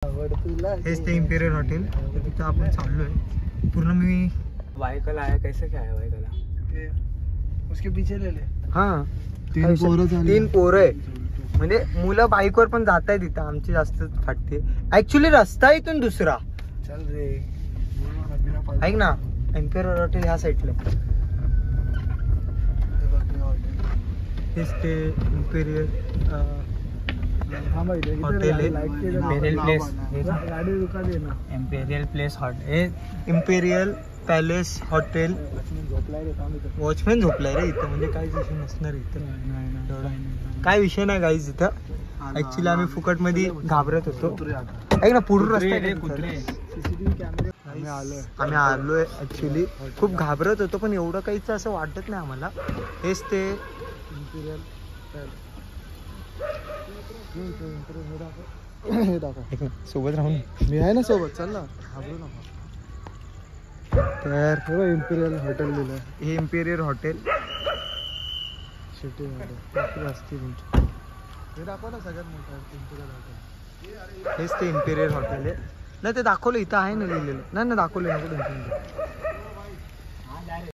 हेच ते imperial hotel, तिथं आपण चाललोय. पूर्ण मी वायकला आहे. कैसे काय आहे वायकला? उसके पीछे ले ले. हाँ, 3 पोरं आहे. म्हणजे मुलं बाईकवर पण जात आहे तिथं. आमची जास्त फाटते ऍक्च्युली. रस्ता इथून दुसरा. चल रे ऐक ना, इम्पेरियल हॉटेल ह्या साईडला. हेच ते इम्पेरियल हॉटेल आहे. Imperial place. गाडी रुका दे ना. Imperial place hotel, imperial palace hotel. Watchman झोपलाय रे इथं. म्हणजे काहीच विषय नसणार इथं. काय विषय नाही गाईज इथं. ऍक्च्युली आम्ही फुकट मध्ये घाबरत होतो. ऐक ना, पुढून रस्ता आम्ही आलोय. ऍक्च्युली खूप घाबरत होतो, पण एवढं काहीच असं वाटत नाही आम्हाला. हेच ते इम्पेरियल हे दाखव. सोबत राहून मी आहे ना सोबत. चल ना, घाबरू नका. तर इम्पेरियल हॉटेल दिलं. हे इम्पेरियल हॉटेल सिटी असते तुमची. हे दाखव ना सगळ्यात मोठं इम्पेरियल हॉटेल. हेच ते इम्पेरियल हॉटेल आहे. नाही ते दाखवलं इथं आहे ना लिहिलेलं. नाही दाखवलं नको.